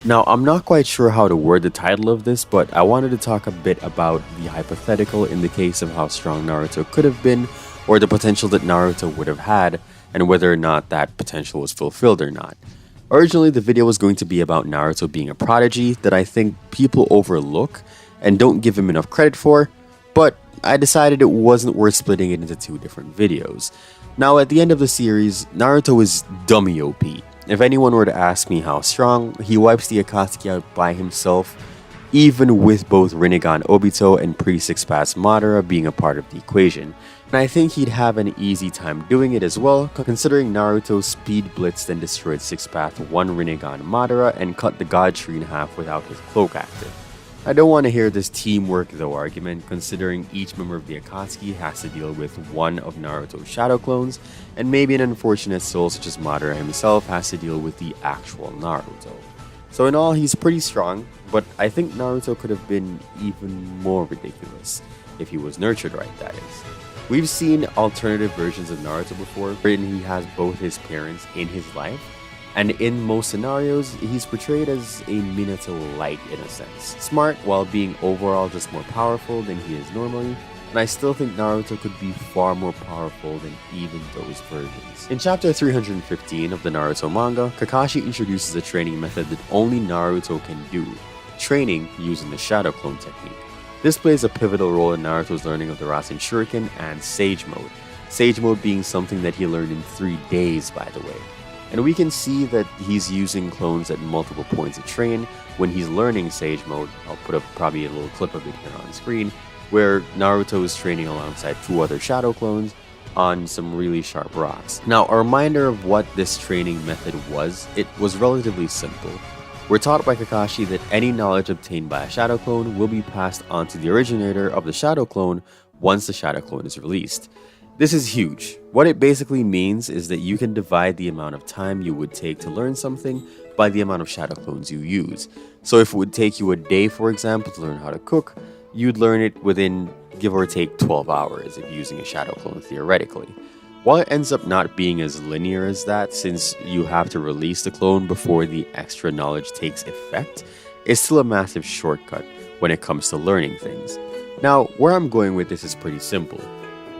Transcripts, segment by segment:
Now, I'm not quite sure how to word the title of this, but I wanted to talk a bit about the hypothetical in the case of how strong Naruto could have been, or the potential that Naruto would have had, and whether or not that potential was fulfilled or not. Originally, the video was going to be about Naruto being a prodigy that I think people overlook and don't give him enough credit for, but I decided it wasn't worth splitting it into two different videos. Now, at the end of the series, Naruto is dummy OP. If anyone were to ask me how strong, he wipes the Akatsuki out by himself, even with both Rinnegan Obito and Pre-6 Pass Madara being a part of the equation. And I think he'd have an easy time doing it as well, considering Naruto speed blitzed and destroyed 6-path 1 Rinnegan Madara and cut the God Tree in half without his cloak active. I don't want to hear this teamwork though argument, considering each member of the Akatsuki has to deal with one of Naruto's shadow clones, and maybe an unfortunate soul such as Madara himself has to deal with the actual Naruto. So in all, he's pretty strong, but I think Naruto could have been even more ridiculous, if he was nurtured right, that is. We've seen alternative versions of Naruto before, wherein he has both his parents in his life, and in most scenarios, he's portrayed as a Minato light in a sense. Smart while being overall just more powerful than he is normally, and I still think Naruto could be far more powerful than even those versions. In chapter 315 of the Naruto manga, Kakashi introduces a training method that only Naruto can do, training using the Shadow Clone technique. This plays a pivotal role in Naruto's learning of the Rasen Shuriken and Sage Mode. Sage Mode being something that he learned in 3 days, by the way. And we can see that he's using clones at multiple points of train when he's learning Sage Mode. I'll put up probably a little clip of it here on screen, where Naruto is training alongside 2 other shadow clones on some really sharp rocks. Now, a reminder of what this training method was, it was relatively simple. We're taught by Kakashi that any knowledge obtained by a shadow clone will be passed on to the originator of the shadow clone once the shadow clone is released. This is huge. What it basically means is that you can divide the amount of time you would take to learn something by the amount of shadow clones you use. So if it would take you a day, for example, to learn how to cook, you'd learn it within give or take 12 hours if using a shadow clone theoretically. While it ends up not being as linear as that, since you have to release the clone before the extra knowledge takes effect, it's still a massive shortcut when it comes to learning things. Now, where I'm going with this is pretty simple.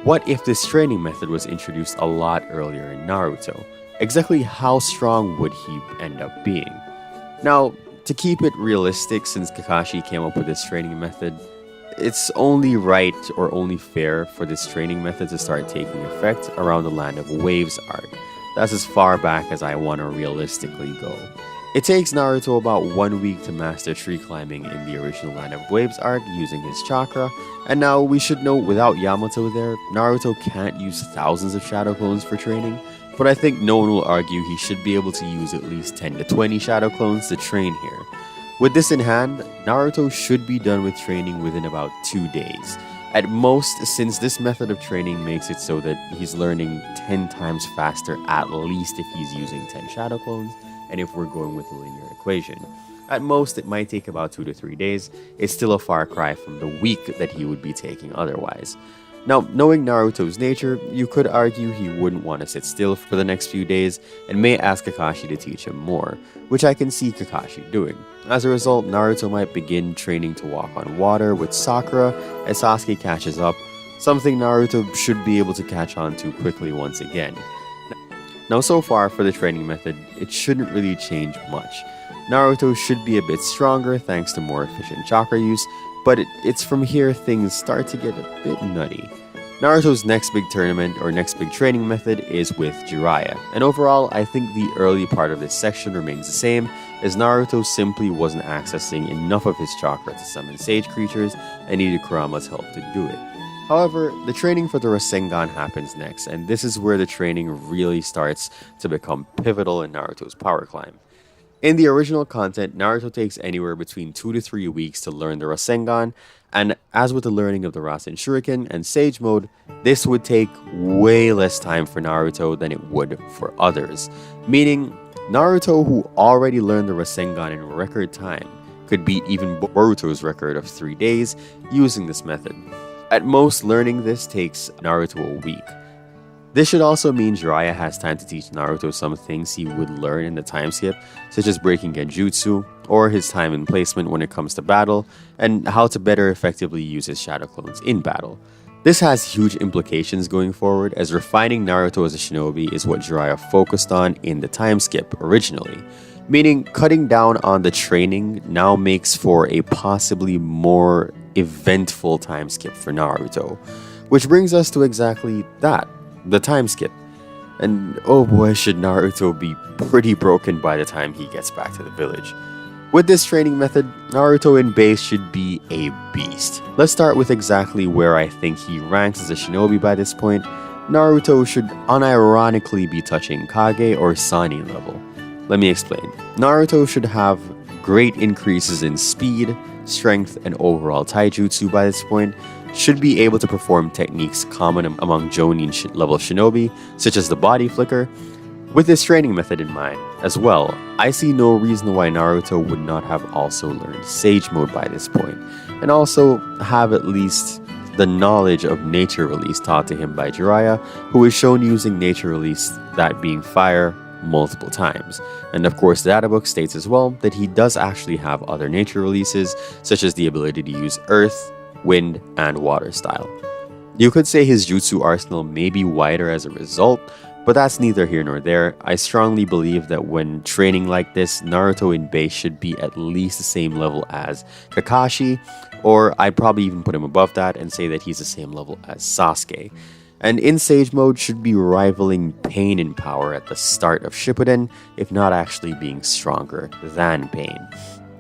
What if this training method was introduced a lot earlier in Naruto? Exactly how strong would he end up being? Now, to keep it realistic, since Kakashi came up with this training method, it's only right or only fair for this training method to start taking effect around the Land of Waves arc. That's as far back as I want to realistically go. It takes Naruto about 1 week to master tree climbing in the original Land of Waves arc using his chakra, and now we should know without Yamato there, Naruto can't use thousands of shadow clones for training, but I think no one will argue he should be able to use at least 10 to 20 shadow clones to train here. With this in hand, Naruto should be done with training within about 2 days. At most, since this method of training makes it so that he's learning 10 times faster at least if he's using 10 shadow clones, and if we're going with a linear equation. At most, it might take about 2 to 3 days. It's still a far cry from the week that he would be taking otherwise. Now, knowing Naruto's nature, you could argue he wouldn't want to sit still for the next few days and may ask Kakashi to teach him more, which I can see Kakashi doing. As a result, Naruto might begin training to walk on water with Sakura as Sasuke catches up, something Naruto should be able to catch on to quickly once again. Now, so far for the training method, it shouldn't really change much. Naruto should be a bit stronger thanks to more efficient chakra use, but it's from here things start to get a bit nutty. Naruto's next big tournament or next big training method is with Jiraiya, and overall I think the early part of this section remains the same, as Naruto simply wasn't accessing enough of his chakra to summon sage creatures and needed Kurama's help to do it. However, the training for the Rasengan happens next, and this is where the training really starts to become pivotal in Naruto's power climb. In the original content, Naruto takes anywhere between 2 to 3 weeks to learn the Rasengan, and as with the learning of the Rasen Shuriken and Sage Mode, this would take way less time for Naruto than it would for others. Meaning, Naruto, who already learned the Rasengan in record time, could beat even Boruto's record of 3 days using this method. At most, learning this takes Naruto a week. This should also mean Jiraiya has time to teach Naruto some things he would learn in the time skip, such as breaking genjutsu, or his time and placement when it comes to battle, and how to better effectively use his shadow clones in battle. This has huge implications going forward, as refining Naruto as a shinobi is what Jiraiya focused on in the time skip originally, meaning cutting down on the training now makes for a possibly more eventful time skip for Naruto. Which brings us to exactly that, the time skip. And oh boy, should Naruto be pretty broken by the time he gets back to the village. With this training method, Naruto in base should be a beast. Let's start with exactly where I think he ranks as a shinobi by this point. Naruto should unironically be touching Kage or Sannin level. Let me explain. Naruto should have great increases in speed, strength, and overall taijutsu by this point, should be able to perform techniques common among Jonin level shinobi, such as the body flicker. With this training method in mind as well, I see no reason why Naruto would not have also learned Sage Mode by this point, and also have at least the knowledge of Nature Release taught to him by Jiraiya, who is shown using Nature Release, that being fire, multiple times. And of course, the databook states as well that he does actually have other Nature Releases, such as the ability to use Earth, Wind, and Water style. You could say his jutsu arsenal may be wider as a result, but that's neither here nor there. I strongly believe that when training like this, Naruto in base should be at least the same level as Kakashi, or I'd probably even put him above that and say that he's the same level as Sasuke. And in Sage Mode should be rivaling Pain in power at the start of Shippuden, if not actually being stronger than Pain.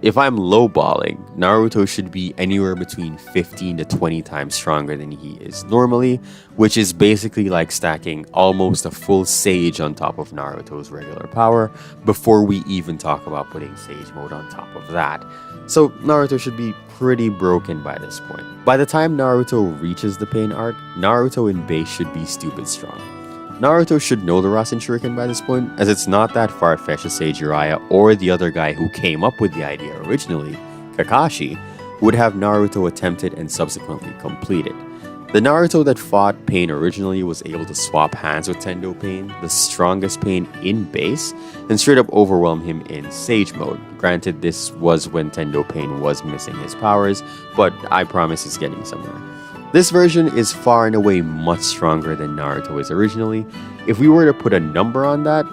If I'm lowballing, Naruto should be anywhere between 15 to 20 times stronger than he is normally, which is basically like stacking almost a full Sage on top of Naruto's regular power, before we even talk about putting Sage Mode on top of that. So Naruto should be pretty broken by this point. By the time Naruto reaches the Pain arc, Naruto in base should be stupid strong. Naruto should know the Rasen Shuriken by this point, as it's not that far-fetched to say Jiraiya or the other guy who came up with the idea originally, Kakashi, would have Naruto attempted and subsequently completed. The Naruto that fought Pain originally was able to swap hands with Tendo Pain, the strongest Pain in base, and straight up overwhelm him in Sage Mode. Granted, this was when Tendo Pain was missing his powers, but I promise he's getting somewhere. This version is far and away much stronger than Naruto is originally. If we were to put a number on that,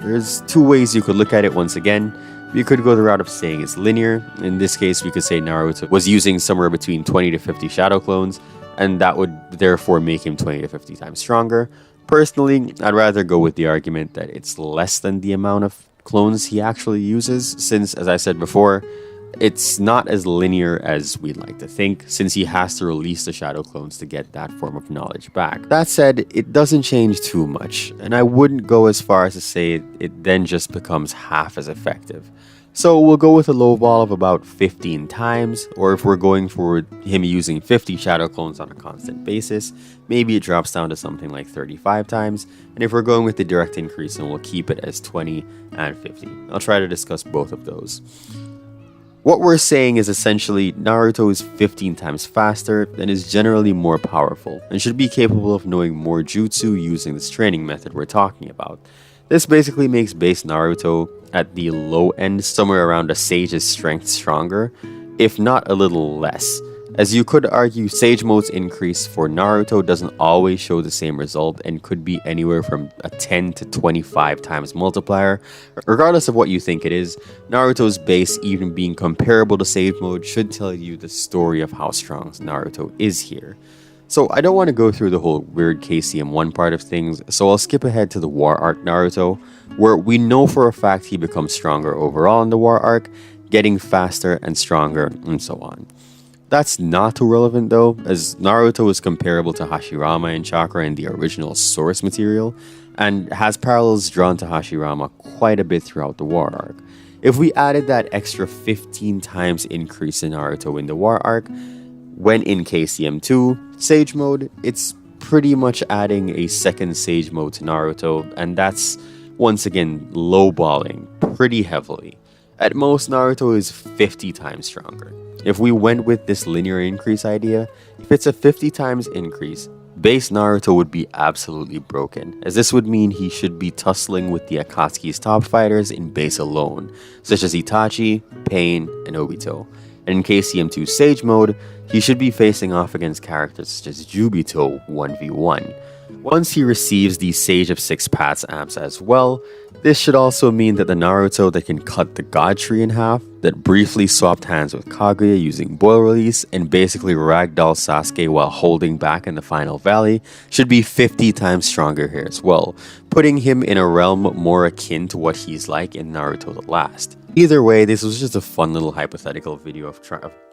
there's two ways you could look at it once again. We could go the route of saying it's linear. In this case, we could say Naruto was using somewhere between 20 to 50 shadow clones, and that would therefore make him 20 to 50 times stronger. Personally, I'd rather go with the argument that it's less than the amount of clones he actually uses, since, as I said before, it's not as linear as we'd like to think, since he has to release the shadow clones to get that form of knowledge back. That said, it doesn't change too much, and I wouldn't go as far as to say it then just becomes half as effective. So we'll go with a low ball of about 15 times, or if we're going for him using 50 shadow clones on a constant basis, maybe it drops down to something like 35 times, and if we're going with the direct increase, then we'll keep it as 20 and 50. I'll try to discuss both of those. What we're saying is essentially Naruto is 15 times faster and is generally more powerful, and should be capable of knowing more jutsu using this training method we're talking about. This basically makes base Naruto at the low end somewhere around a Sage's strength stronger, if not a little less. As you could argue, Sage Mode's increase for Naruto doesn't always show the same result and could be anywhere from a 10 to 25 times multiplier. Regardless of what you think it is, Naruto's base even being comparable to Sage Mode should tell you the story of how strong Naruto is here. So I don't want to go through the whole weird KCM1 part of things, so I'll skip ahead to the War Arc Naruto, where we know for a fact he becomes stronger overall in the War Arc, getting faster and stronger, and so on. That's not too relevant though, as Naruto is comparable to Hashirama in chakra in the original source material, and has parallels drawn to Hashirama quite a bit throughout the War Arc. If we added that extra 15 times increase in Naruto in the War Arc, when in KCM2, Sage Mode, it's pretty much adding a second Sage Mode to Naruto, and that's once again lowballing pretty heavily. At most, Naruto is 50 times stronger. If we went with this linear increase idea, if it's a 50 times increase base Naruto would be absolutely broken, as this would mean he should be tussling with the Akatsuki's top fighters in base alone, such as Itachi, Pain, and Obito. And in KCM2 Sage mode, he should be facing off against characters such as Jubito 1v1. Once he receives the Sage of Six Paths amps as well, this should also mean that the Naruto that can cut the God Tree in half, that briefly swapped hands with Kaguya using Boil Release, and basically ragdoll Sasuke while holding back in the final valley, should be 50 times stronger here as well, putting him in a realm more akin to what he's like in Naruto the Last. Either way, this was just a fun little hypothetical video of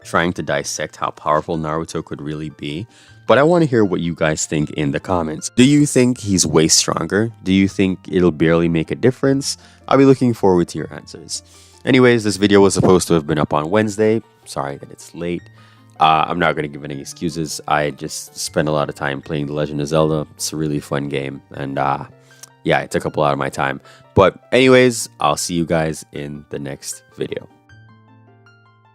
trying to dissect how powerful Naruto could really be. But I want to hear what you guys think in the comments. Do you think he's way stronger? Do you think it'll barely make a difference? I'll be looking forward to your answers. Anyways, this video was supposed to have been up on Wednesday. Sorry that it's late. I'm not going to give any excuses. I just spent a lot of time playing The Legend of Zelda. It's a really fun game. And yeah, it took up a lot of my time. But anyways, I'll see you guys in the next video.